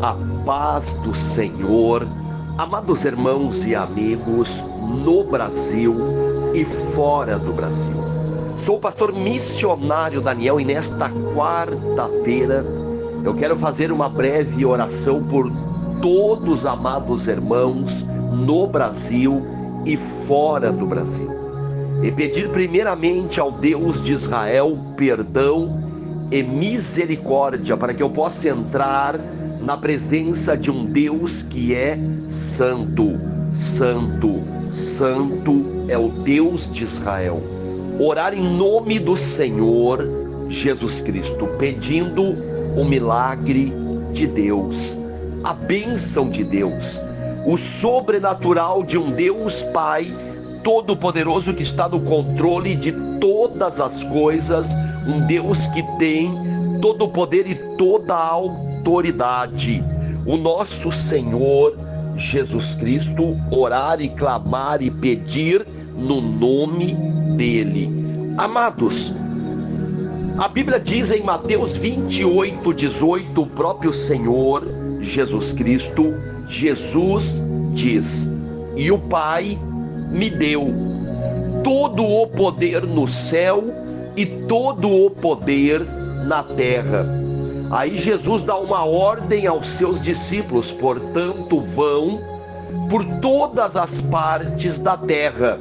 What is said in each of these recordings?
A paz do Senhor, amados irmãos e amigos no Brasil e fora do Brasil. Sou o pastor missionário Daniel e nesta quarta-feira eu quero fazer uma breve oração por todos os amados irmãos no Brasil e fora do Brasil. E pedir primeiramente ao Deus de Israel perdão e misericórdia para que eu possa entrar na presença de um Deus que é santo, santo, santo é o Deus de Israel. Orar em nome do Senhor Jesus Cristo, pedindo o milagre de Deus, a bênção de Deus, o sobrenatural de um Deus Pai Todo-Poderoso que está no controle de todas as coisas, um Deus que tem todo o poder e toda a autoridade. O nosso Senhor Jesus Cristo, orar e clamar e pedir no nome dele. Amados, a Bíblia diz em Mateus 28:18, o próprio Senhor Jesus Cristo, Jesus diz: e o Pai me deu todo o poder no céu e todo o poder na terra. Aí Jesus dá uma ordem aos seus discípulos: portanto vão por todas as partes da terra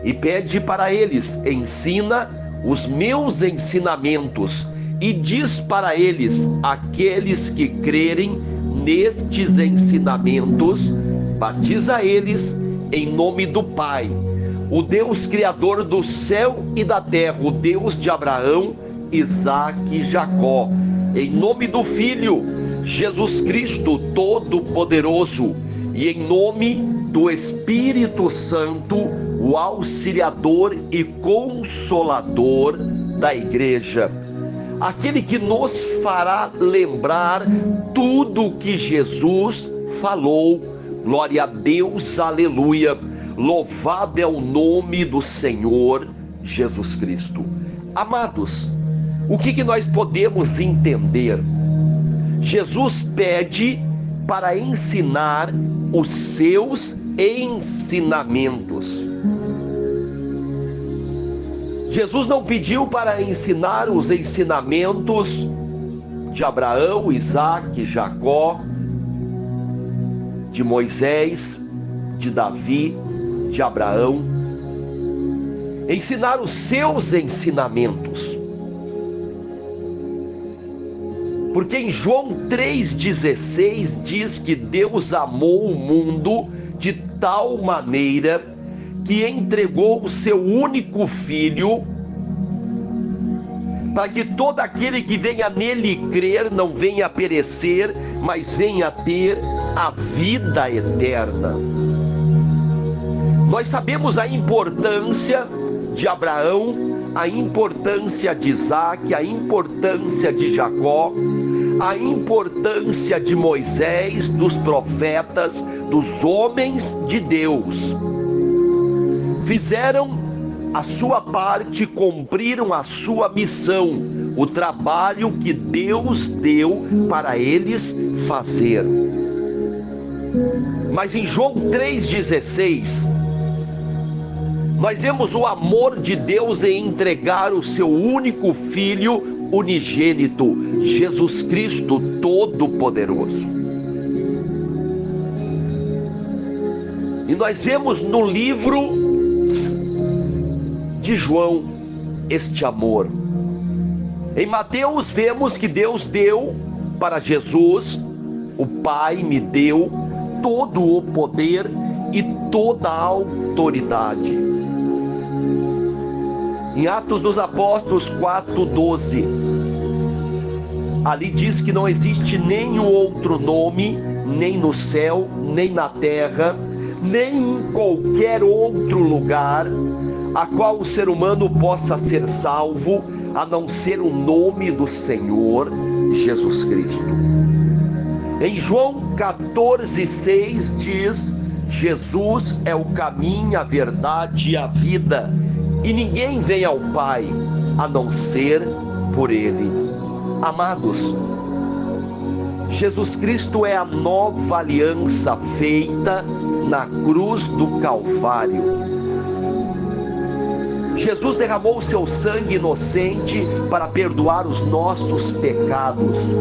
e pede para eles: ensina os meus ensinamentos e diz para eles: aqueles que crerem nestes ensinamentos, batiza eles em nome do Pai, o Deus criador do céu e da terra, o Deus de Abraão, Isaque e Jacó, em nome do Filho Jesus Cristo Todo-Poderoso e em nome do Espírito Santo, o auxiliador e consolador da igreja, aquele que nos fará lembrar tudo o que Jesus falou. Glória a Deus, aleluia, louvado é o nome do Senhor Jesus Cristo. Amados, o que nós podemos entender? Jesus pede para ensinar os seus ensinamentos. Jesus não pediu para ensinar os ensinamentos de Abraão, Isaque, Jacó, de Moisés, de Davi, de Abraão. Ensinar os seus ensinamentos. Porque em João 3,16 diz que Deus amou o mundo de tal maneira que entregou o seu único Filho, para que todo aquele que venha nele crer não venha a perecer, mas venha a ter a vida eterna. Nós sabemos a importância de Abraão, a importância de Isaque, a importância de Jacó, a importância de Moisés, dos profetas, dos homens de Deus. Fizeram a sua parte, cumpriram a sua missão, o trabalho que Deus deu para eles fazer. Mas em João 3,16, nós vemos o amor de Deus em entregar o seu único Filho unigênito, Jesus Cristo Todo-Poderoso. E nós vemos no livro de João este amor. Em Mateus vemos que Deus deu para Jesus, o Pai me deu todo o poder e toda a autoridade. Em Atos dos Apóstolos 4:12, ali diz que não existe nenhum outro nome, nem no céu, nem na terra, nem em qualquer outro lugar, a qual o ser humano possa ser salvo, a não ser o nome do Senhor Jesus Cristo. Em João 14:6 diz: Jesus é o caminho, a verdade e a vida, e ninguém vem ao Pai a não ser por Ele. Amados, Jesus Cristo é a nova aliança feita na cruz do Calvário. Jesus derramou o seu sangue inocente para perdoar os nossos pecados.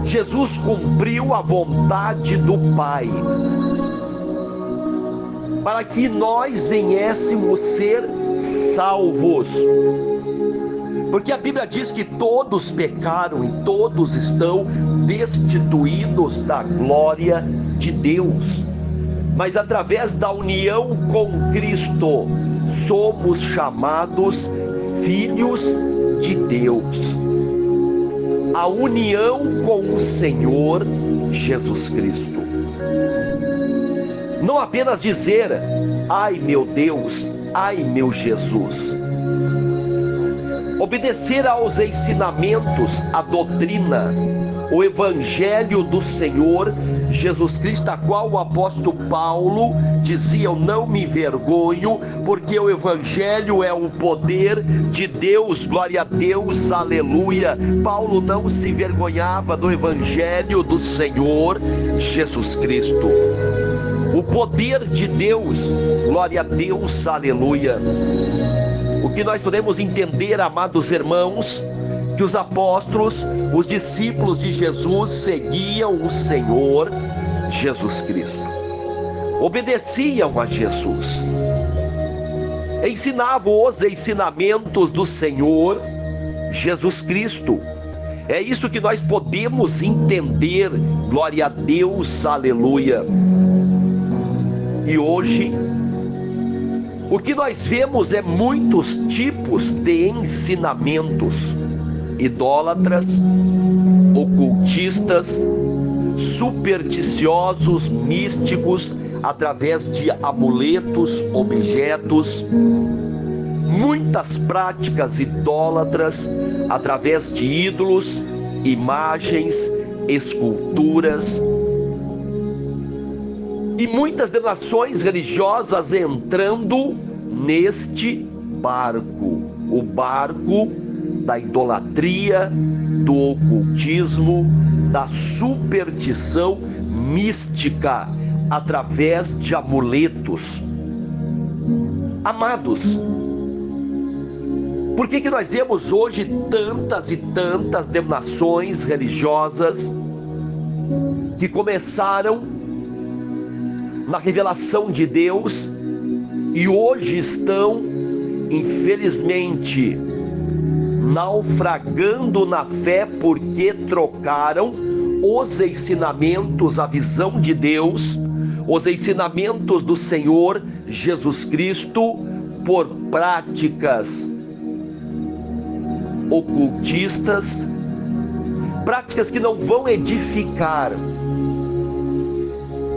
Jesus cumpriu a vontade do Pai, para que nós viéssemos ser salvos. Porque a Bíblia diz que todos pecaram e todos estão destituídos da glória de Deus. Mas através da união com Cristo, somos chamados filhos de Deus. A união com o Senhor Jesus Cristo. Não apenas dizer, ai meu Deus, ai meu Jesus. Obedecer aos ensinamentos, à doutrina, o Evangelho do Senhor Jesus Cristo, a qual o apóstolo Paulo dizia: eu não me envergonho, porque o Evangelho é o poder de Deus, glória a Deus, aleluia. Paulo não se envergonhava do Evangelho do Senhor Jesus Cristo, o poder de Deus, glória a Deus, aleluia. O que nós podemos entender, amados irmãos, que os apóstolos, os discípulos de Jesus seguiam o Senhor Jesus Cristo, obedeciam a Jesus, ensinavam os ensinamentos do Senhor Jesus Cristo. É isso que nós podemos entender, glória a Deus, aleluia. E hoje, o que nós vemos é muitos tipos de ensinamentos: idólatras, ocultistas, supersticiosos, místicos, através de amuletos, objetos, muitas práticas idólatras, através de ídolos, imagens, esculturas, e muitas denominações religiosas entrando neste barco, o barco da idolatria, do ocultismo, da superstição mística, através de amuletos. Amados, por que nós vemos hoje tantas e tantas denominações religiosas que começaram na revelação de Deus e hoje estão, infelizmente, naufragando na fé, porque trocaram os ensinamentos, a visão de Deus, os ensinamentos do Senhor Jesus Cristo, por práticas ocultistas, práticas que não vão edificar,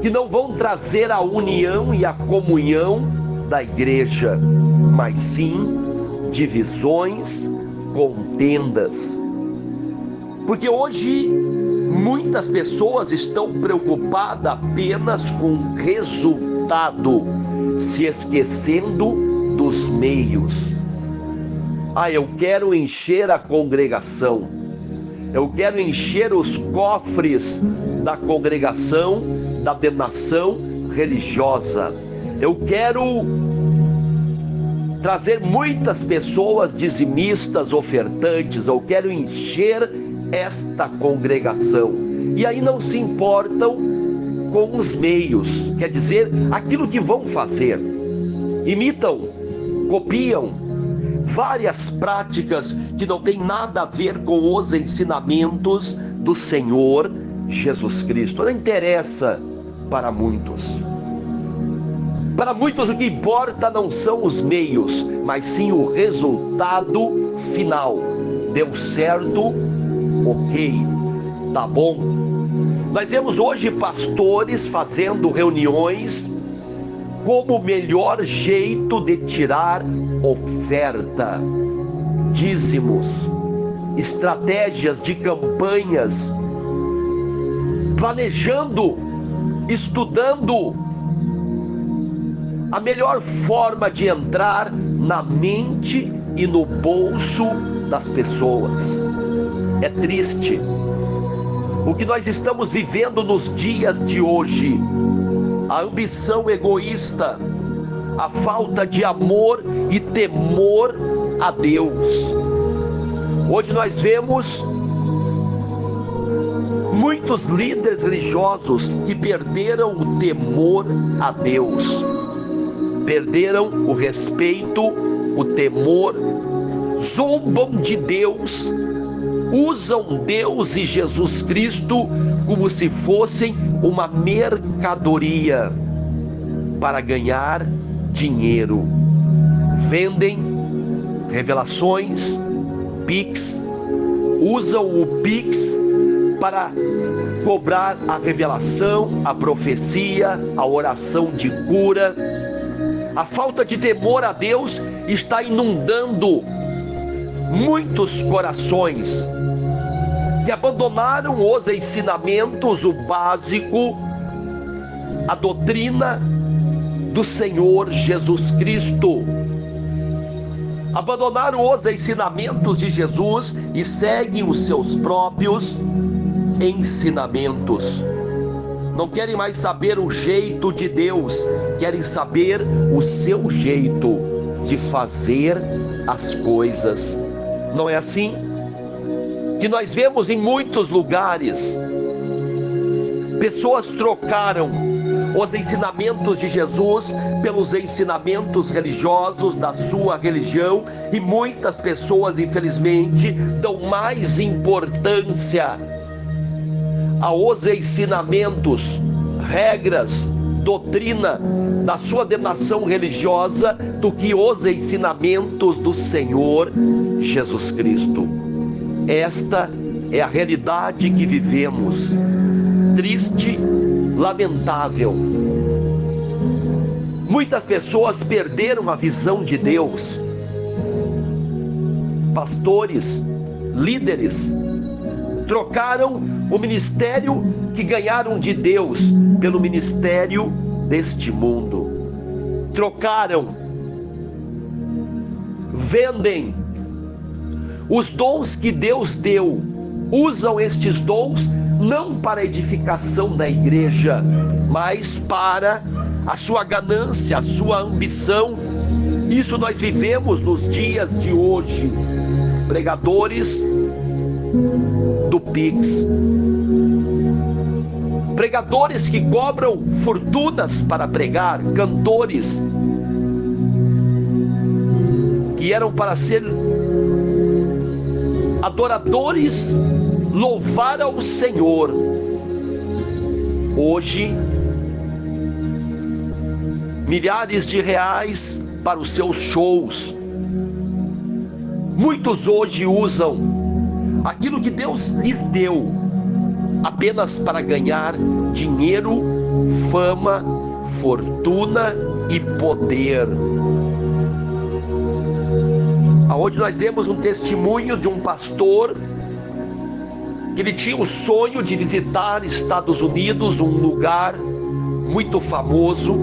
que não vão trazer a união e a comunhão da igreja, mas sim divisões, contendas. Porque hoje muitas pessoas estão preocupadas apenas com o resultado, se esquecendo dos meios. Eu quero encher a congregação, eu quero encher os cofres da congregação, da denominação religiosa, eu quero trazer muitas pessoas dizimistas, ofertantes, eu quero encher esta congregação, e aí não se importam com os meios, quer dizer, aquilo que vão fazer, imitam, copiam várias práticas que não tem nada a ver com os ensinamentos do Senhor Jesus Cristo. Não interessa para muitos. Para muitos o que importa não são os meios, mas sim o resultado final. Deu certo? Ok, tá bom. Nós vemos hoje pastores fazendo reuniões como o melhor jeito de tirar oferta, dízimos, estratégias de campanhas, planejando, estudando a melhor forma de entrar na mente e no bolso das pessoas. É triste, o que nós estamos vivendo nos dias de hoje. A ambição egoísta, a falta de amor e temor a Deus. Hoje nós vemos muitos líderes religiosos que perderam o temor a Deus, perderam o respeito, o temor, zombam de Deus, usam Deus e Jesus Cristo como se fossem uma mercadoria para ganhar dinheiro. Vendem revelações, Pix, usam o Pix para cobrar a revelação, a profecia, a oração de cura. A falta de temor a Deus está inundando muitos corações que abandonaram os ensinamentos, o básico, a doutrina do Senhor Jesus Cristo. Abandonaram os ensinamentos de Jesus e seguem os seus próprios ensinamentos. Não querem mais saber o jeito de Deus, querem saber o seu jeito de fazer as coisas. Não é assim que nós vemos em muitos lugares? Pessoas trocaram os ensinamentos de Jesus pelos ensinamentos religiosos da sua religião, e muitas pessoas, infelizmente, dão mais importância aos ensinamentos, regras, doutrina da sua denominação religiosa do que os ensinamentos do Senhor Jesus Cristo. Esta é a realidade que vivemos, triste, lamentável. Muitas pessoas perderam a visão de Deus. Pastores, líderes, trocaram o ministério que ganharam de Deus pelo ministério deste mundo. Trocaram, vendem os dons que Deus deu, usam estes dons não para a edificação da igreja, mas para a sua ganância, a sua ambição. Isso nós vivemos nos dias de hoje. Pregadores do Pix, pregadores que cobram fortunas para pregar, cantores que eram para ser adoradores, louvar ao Senhor. Hoje, milhares de reais para os seus shows. Muitos hoje usam aquilo que Deus lhes deu apenas para ganhar dinheiro, fama, fortuna e poder. Aonde nós vemos um testemunho de um pastor que ele tinha o sonho de visitar Estados Unidos, um lugar muito famoso,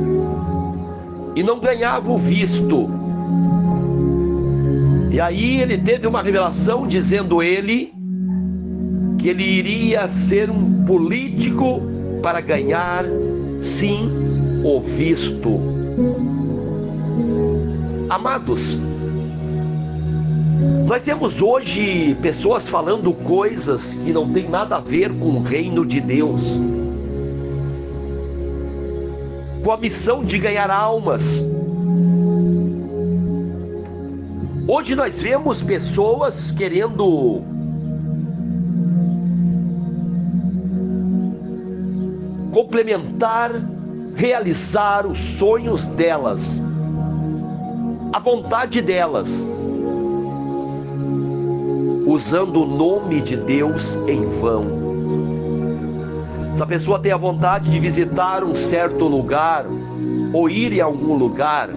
e não ganhava o visto. E aí ele teve uma revelação dizendo ele que ele iria ser um político para ganhar, sim, o visto. Amados, nós temos hoje pessoas falando coisas que não tem nada a ver com o reino de Deus, com a missão de ganhar almas. Hoje nós vemos pessoas querendo complementar, realizar os sonhos delas, a vontade delas, usando o nome de Deus em vão. Essa pessoa tem a vontade de visitar um certo lugar ou ir a algum lugar,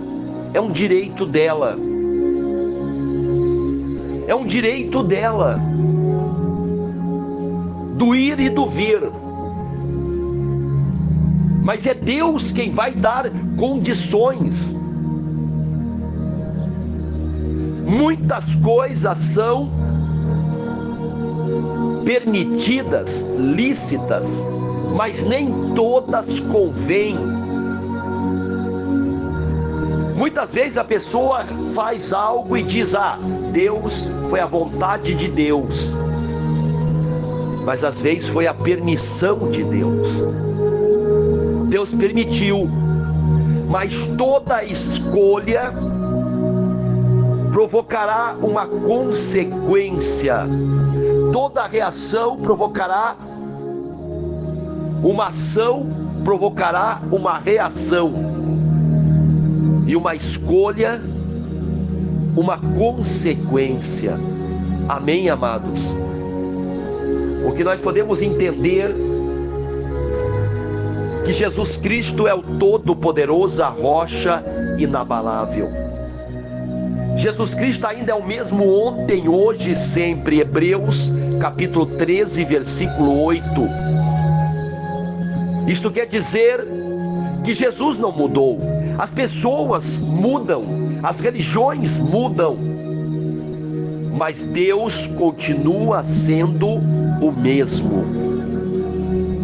é um direito dela. É um direito dela, do ir e do vir. Mas é Deus quem vai dar condições. Muitas coisas são permitidas, lícitas, mas nem todas convêm. Muitas vezes a pessoa faz algo e diz: Deus, foi a vontade de Deus. Mas às vezes foi a permissão de Deus. Deus permitiu, mas toda escolha provocará uma consequência. Toda reação provocará uma ação, provocará uma reação. E uma escolha, uma consequência. Amém, amados? O que nós podemos entender que Jesus Cristo é o Todo-Poderoso, a rocha inabalável. Jesus Cristo ainda é o mesmo ontem, hoje e sempre. Hebreus capítulo 13, versículo 8. Isto quer dizer que Jesus não mudou. As pessoas mudam, as religiões mudam, mas Deus continua sendo o mesmo,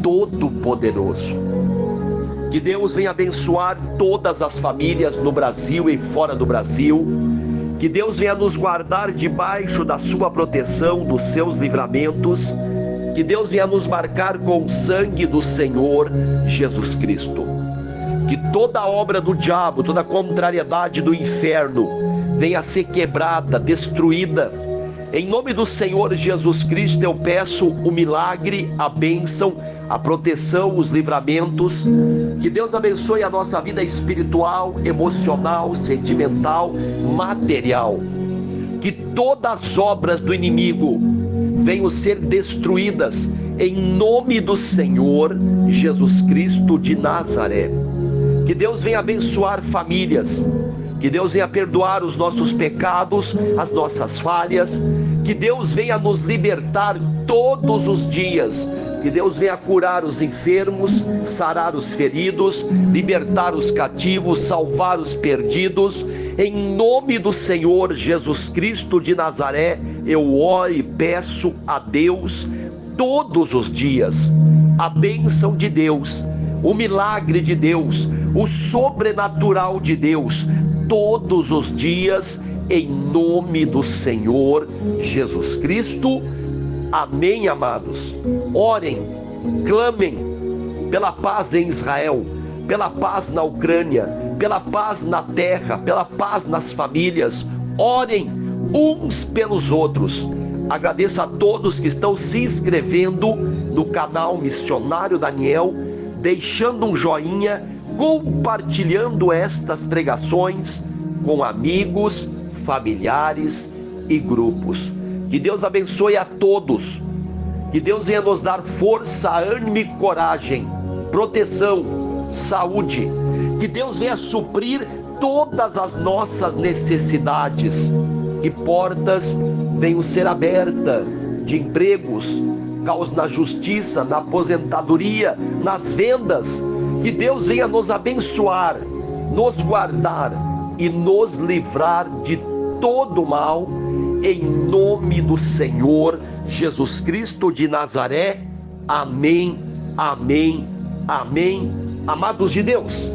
Todo-Poderoso. Que Deus venha abençoar todas as famílias no Brasil e fora do Brasil. Que Deus venha nos guardar debaixo da sua proteção, dos seus livramentos. Que Deus venha nos marcar com o sangue do Senhor Jesus Cristo. Que toda obra do diabo, toda contrariedade do inferno venha a ser quebrada, destruída. Em nome do Senhor Jesus Cristo eu peço o milagre, a bênção, a proteção, os livramentos. Que Deus abençoe a nossa vida espiritual, emocional, sentimental, material. Que todas as obras do inimigo venham ser destruídas em nome do Senhor Jesus Cristo de Nazaré. Que Deus venha abençoar famílias. Que Deus venha perdoar os nossos pecados, as nossas falhas. Que Deus venha nos libertar todos os dias. Que Deus venha curar os enfermos, sarar os feridos, libertar os cativos, salvar os perdidos. Em nome do Senhor Jesus Cristo de Nazaré, eu oro e peço a Deus todos os dias a bênção de Deus, o milagre de Deus, o sobrenatural de Deus, todos os dias, em nome do Senhor Jesus Cristo. Amém, amados? Orem, clamem pela paz em Israel, pela paz na Ucrânia, pela paz na terra, pela paz nas famílias. Orem uns pelos outros. Agradeço a todos que estão se inscrevendo no canal Missionário Daniel, deixando um joinha, compartilhando estas pregações com amigos, familiares e grupos. Que Deus abençoe a todos. Que Deus venha nos dar força, ânimo e coragem, proteção, saúde. Que Deus venha suprir todas as nossas necessidades. Que portas venham ser abertas de empregos, causa na justiça, na aposentadoria, nas vendas. Que Deus venha nos abençoar, nos guardar e nos livrar de todo mal, em nome do Senhor Jesus Cristo de Nazaré. Amém, amém, amém. Amados de Deus,